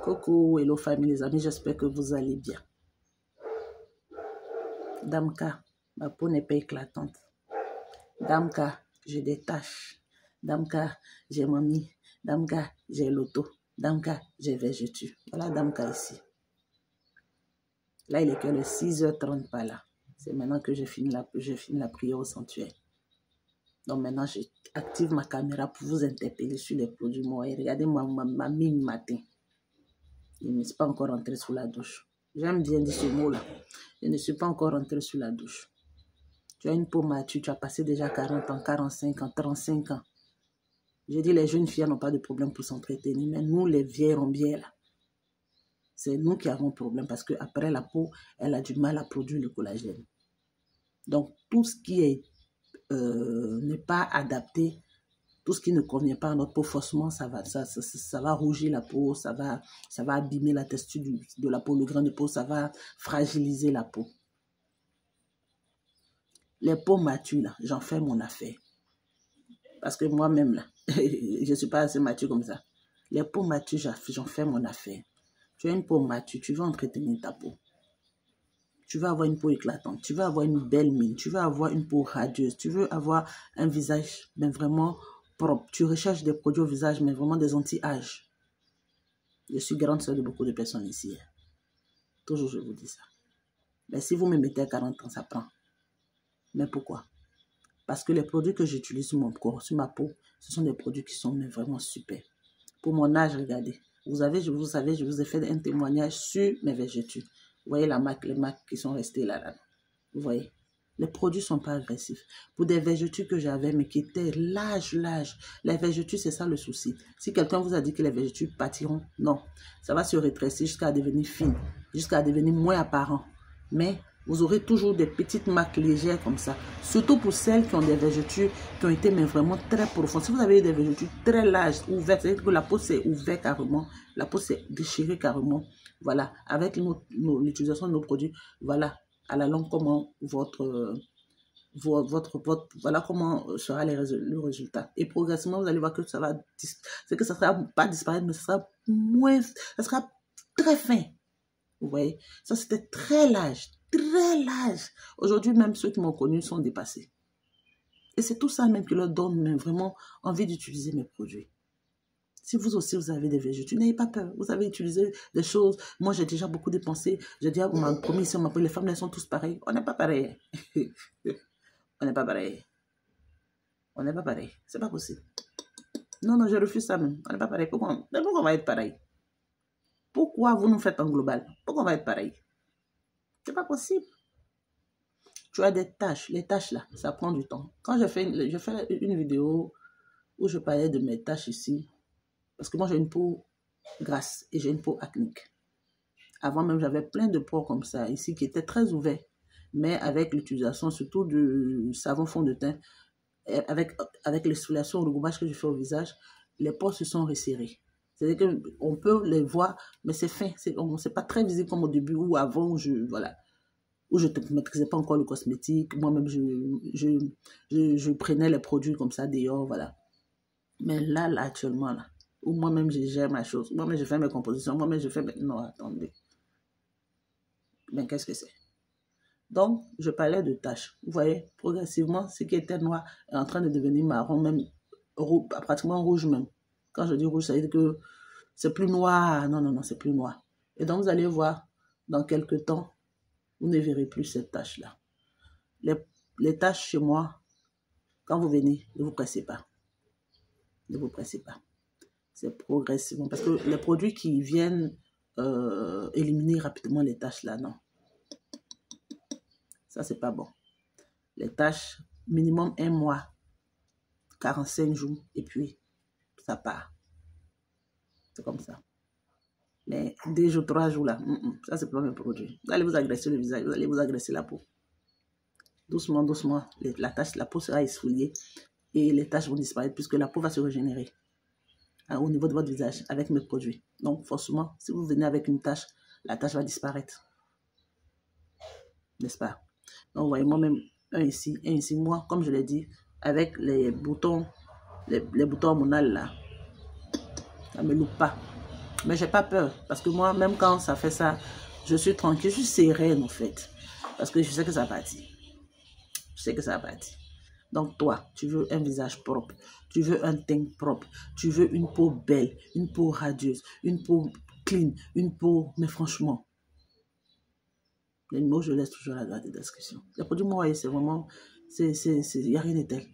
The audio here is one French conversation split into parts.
Coucou, hello famille les amis, j'espère que vous allez bien. Damka, ma peau n'est pas éclatante. Damka, j'ai des taches. Damka, j'ai mamie. Damka, j'ai l'auto. Damka, j'ai végétu. Voilà Damka ici. Là, il est que le 6h30 par là. C'est maintenant que j'ai fini la prière au sanctuaire. Donc maintenant, j'active ma caméra pour vous interpeller sur les produits moi. Et regardez ma mine matin. Je ne suis pas encore rentrée sous la douche. J'aime bien dire ce mot-là. Je ne suis pas encore rentrée sous la douche. Tu as une peau mature, tu as passé déjà 40 ans, 45 ans, 35 ans. Je dis les jeunes filles n'ont pas de problème pour s'entretenir, mais nous les vieilles rombières là, c'est nous qui avons problème parce qu'après la peau, elle a du mal à produire le collagène. Donc tout ce qui n'est pas adapté, tout ce qui ne convient pas à notre peau, forcément, ça va rougir la peau, ça va abîmer la texture de la peau, le grain de peau, ça va fragiliser la peau. Les peaux matures, là, j'en fais mon affaire. Parce que moi-même, là, je ne suis pas assez mature comme ça. Les peaux matures, j'en fais mon affaire. Tu as une peau mature, tu veux entretenir ta peau. Tu veux avoir une peau éclatante, tu veux avoir une belle mine, tu veux avoir une peau radieuse, tu veux avoir un visage, mais vraiment propre. Tu recherches des produits au visage, mais vraiment des anti-âge. Je suis grande sœur de beaucoup de personnes ici. Toujours, je vous dis ça. Mais si vous me mettez à 40 ans, ça prend. Mais pourquoi? Parce que les produits que j'utilise sur mon corps, sur ma peau, ce sont des produits qui sont vraiment super. Pour mon âge, regardez. Vous savez, je vous ai fait un témoignage sur mes végétus. Vous voyez les marques qui sont restées là. Vous voyez? Les produits ne sont pas agressifs. Pour des végétus que j'avais, mais qui étaient l'âge. Les végétus, c'est ça le souci. Si quelqu'un vous a dit que les végétus pâtiront, non. Ça va se rétrécir jusqu'à devenir fine, jusqu'à devenir moins apparent. Mais vous aurez toujours des petites marques légères comme ça. Surtout pour celles qui ont des végétus qui ont été mais vraiment très profondes. Si vous avez des végétus très larges, ouvertes, c'est-à-dire que la peau s'est ouverte carrément, la peau s'est déchirée carrément. Voilà, avec l'utilisation de nos produits, voilà, à la longue, comment voilà comment sera le résultat. Et progressivement, vous allez voir que ça va, c'est que ça ne sera pas disparaître, mais ça sera moins, ça sera très fin. Vous voyez, ça c'était très large. Très large. Aujourd'hui, même ceux qui m'ont connu sont dépassés. Et c'est tout ça même qui leur donne vraiment envie d'utiliser mes produits. Si vous aussi, vous avez des végétus, n'ayez pas peur. Vous avez utilisé des choses. Moi, j'ai déjà beaucoup dépensé. J'ai dit, on m'a promis, ici, on m'a promis, les femmes, elles sont tous pareilles. On n'est pas pareil. On n'est pas pareil. On n'est pas pareil. C'est pas possible. Non, je refuse ça même. On n'est pas pareil. Pourquoi on va être pareil? Pourquoi vous nous faites en global? Pourquoi on va être pareil? C'est pas possible. Tu as des tâches. Les tâches là, ça prend du temps. Quand je fais une vidéo où je parlais de mes tâches ici, parce que moi j'ai une peau grasse et j'ai une peau acnique. Avant même, j'avais plein de pores comme ça ici qui étaient très ouverts. Mais avec l'utilisation surtout du savon fond de teint, avec l'exfoliation, le gommage que je fais au visage, les pores se sont resserrés. C'est-à-dire qu'on peut les voir, mais c'est fin. C'est pas très visible comme au début ou avant où je ne maîtrisais pas encore le cosmétique. Moi-même, je prenais les produits comme ça dehors, voilà. Mais là, actuellement, là, où moi-même, je gère ma chose. Moi-même, je fais mes compositions. Moi-même, je fais... Non, attendez. Mais qu'est-ce que c'est? Donc, je parlais de taches. Vous voyez, progressivement, ce qui était noir est en train de devenir marron, même pratiquement rouge même. Quand je dis rouge, ça veut dire que c'est plus noir. Non, c'est plus noir. Et donc, vous allez voir, dans quelques temps, vous ne verrez plus cette tache-là. Les taches chez moi, quand vous venez, ne vous pressez pas. Ne vous pressez pas. C'est progressivement. Parce que les produits qui viennent éliminer rapidement les taches là, non. Ça, c'est pas bon. Les taches, minimum 1 mois, 45 jours, et puis ça part. C'est comme ça. Mais 2 jours, 3 jours là, ça, c'est pas mes produits. Vous allez vous agresser le visage, vous allez vous agresser la peau. Doucement, doucement, la peau sera exfoliée et les taches vont disparaître puisque la peau va se régénérer au niveau de votre visage avec mes produits. Donc, forcément, si vous venez avec une tache, la tache va disparaître. N'est-ce pas? Donc, vous voyez, moi-même, un ici. Moi, comme je l'ai dit, avec les boutons hormonaux là, ça ne me loupe pas. Mais j'ai pas peur. Parce que moi, même quand ça fait ça, je suis tranquille, je suis sereine en fait. Parce que je sais que ça partit. Je sais que ça partit. Donc toi, tu veux un visage propre, tu veux un teint propre, tu veux une peau belle, une peau radieuse, une peau clean, une peau... Mais franchement, les mots, je laisse toujours la garde de discussion. Les produits, moi, c'est vraiment... Il n'y a rien de tel.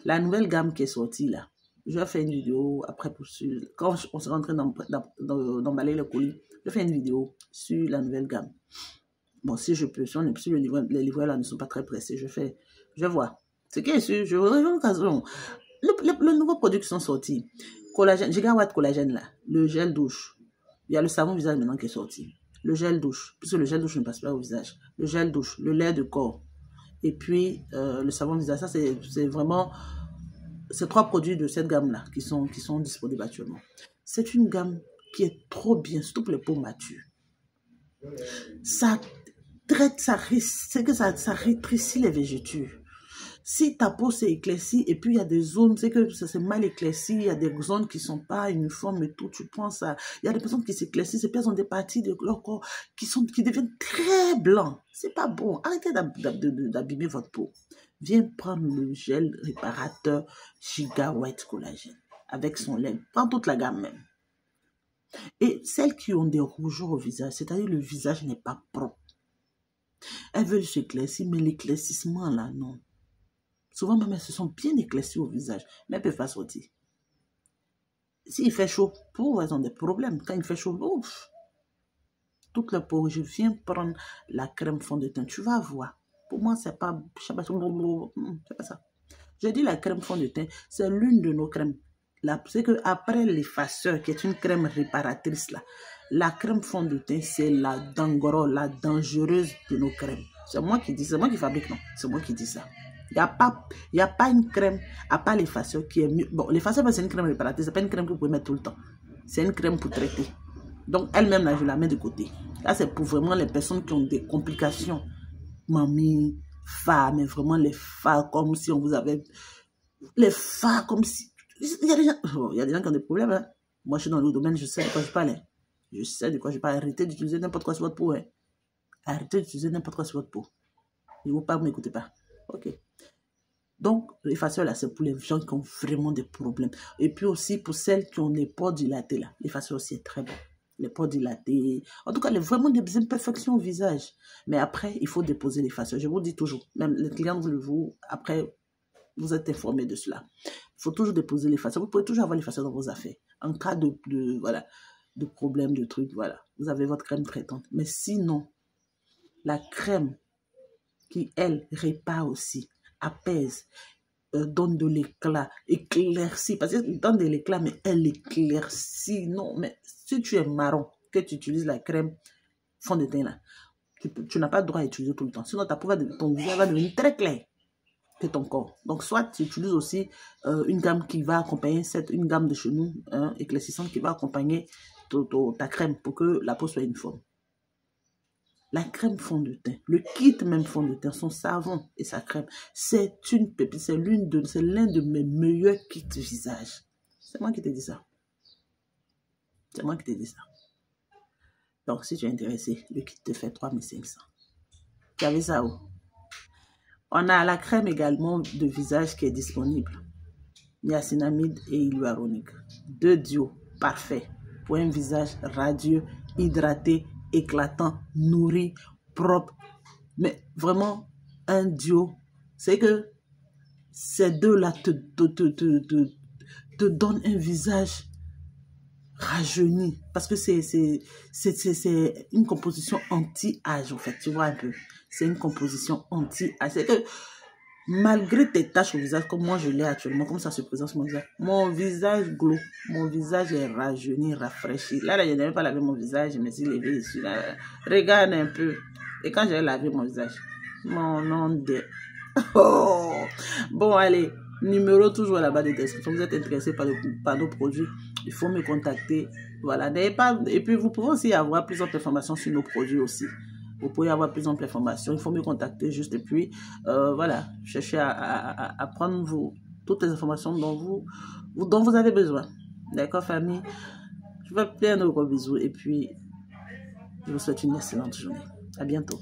La nouvelle gamme qui est sortie là, je vais faire une vidéo après pour quand on s'est rentré d'emballer le colis, je vais faire une vidéo sur la nouvelle gamme. Bon, si je peux, si les livreurs là ne sont pas très pressés, je vais voir. Ce qui est sûr, je voudrais une occasion. Le nouveau produit qui sont sortis, collagène, Gigawatt collagène là, le gel douche. Il y a le savon visage maintenant qui est sorti. Le gel douche, puisque le gel douche ne passe pas au visage. Le gel douche, le lait de corps. Et puis, le savon visage, ça c'est vraiment ces 3 produits de cette gamme-là qui sont disponibles actuellement. C'est une gamme qui est trop bien, surtout pour les peaux matures. Ça traite, ça rétrécit les végétures. Si ta peau s'est éclaircie et puis il y a des zones, c'est que ça s'est mal éclairci, il y a des zones qui ne sont pas uniformes et tout, tu prends ça. Il y a des personnes qui s'éclaircissent et puis elles ont des parties de leur corps qui deviennent très blancs. C'est pas bon. Arrêtez d'abîmer votre peau. Viens prendre le gel réparateur Gigawatt collagène avec son lait. Prends toute la gamme même. Et celles qui ont des rougeurs au visage, c'est-à-dire le visage n'est pas propre. Elles veulent s'éclaircir, mais l'éclaircissement là, non. Souvent, même, elles se sont bien éclaircies au visage, mais elles ne peuvent pas sortir. S'il fait chaud, elles ont des problèmes. Quand il fait chaud, ouf, toute la peau, je viens prendre la crème fond de teint. Tu vas voir. Pour moi, c'est pas ça. Je dis la crème fond de teint, c'est l'une de nos crèmes. C'est qu'après l'effaceur, qui est une crème réparatrice, là, la crème fond de teint, c'est la dangoro, la dangereuse de nos crèmes. C'est moi qui dis, c'est moi qui fabrique, non. C'est moi qui dis ça. Il n'y a pas une crème, à part l'effaceur, qui est mieux. Bon, l'effaceur, c'est une crème réparatrice, ce n'est pas une crème que vous pouvez mettre tout le temps. C'est une crème pour traiter. Donc, elle-même, là, je la mets de côté. Là, c'est pour vraiment les personnes qui ont des complications. Mamie, femmes, mais vraiment les femmes, comme si on vous avait... Les femmes, comme si... Il y a des gens qui ont des problèmes. Hein. Moi, je suis dans le domaine, je sais de quoi je parle. Hein. Je sais de quoi je parle. Arrêtez d'utiliser n'importe quoi sur votre peau. Hein. Arrêtez d'utiliser n'importe quoi sur votre peau. Ne vous pas, m'écoutez pas. Ok. Donc, l'effaceur, là, c'est pour les gens qui ont vraiment des problèmes. Et puis aussi, pour celles qui ont les pores dilatés, là, l'effaceur aussi est très bon. Les pores dilatés. En tout cas, il y a vraiment des imperfections au visage. Mais après, il faut déposer l'effaceur. Je vous dis toujours, même les clients, après, vous êtes informés de cela. Il faut toujours déposer l'effaceur. Vous pouvez toujours avoir l'effaceur dans vos affaires. En cas de problème, de trucs, voilà. Vous avez votre crème traitante. Mais sinon, la crème qui, elle, répare aussi, apaise, donne de l'éclat, éclaircit, parce qu'elle donne de l'éclat, mais elle éclaircit. Non, mais si tu es marron, que tu utilises la crème fond de teint là, tu n'as pas le droit à utiliser tout le temps. Sinon, ton visage va devenir très clair que ton corps. Donc, soit tu utilises aussi une gamme qui va accompagner une gamme de chez nous, éclaircissante, qui va accompagner ta crème pour que la peau soit uniforme. La crème fond de teint, le kit même fond de teint, son savon et sa crème, c'est une pépite, c'est l'un de mes meilleurs kits visage. C'est moi qui te dis ça. C'est moi qui te dis ça. Donc, si tu es intéressé, le kit te fait 3500. Tu avais ça où? On a la crème également de visage qui est disponible. Niacinamide et hyaluronique. 2 duos, parfait. Pour un visage radieux, hydraté, éclatant, nourri, propre. Mais vraiment, un duo. C'est que ces deux-là te donnent un visage rajeuni. Parce que c'est une composition anti-âge, en fait. Tu vois un peu. C'est une composition anti-âge. C'est que malgré tes taches au visage, comme moi je l'ai actuellement, comme ça se présente sur mon visage glow, mon visage est rajeuni, rafraîchi. Là, je n'avais pas lavé mon visage, je me suis levé dessus. Là. Regarde un peu. Et quand j'ai lavé mon visage, mon nom de... Oh. Bon, allez, numéro toujours là-bas de description. Vous êtes intéressé par nos produits, il faut me contacter. Voilà. Et puis, vous pouvez aussi avoir plus d'informations sur nos produits aussi. Vous pouvez avoir plus d'informations. Il faut me contacter juste et puis, voilà, cherchez à prendre toutes les informations dont vous avez besoin. D'accord, famille? Je vous fais plein de gros bisous et puis je vous souhaite une excellente journée. À bientôt.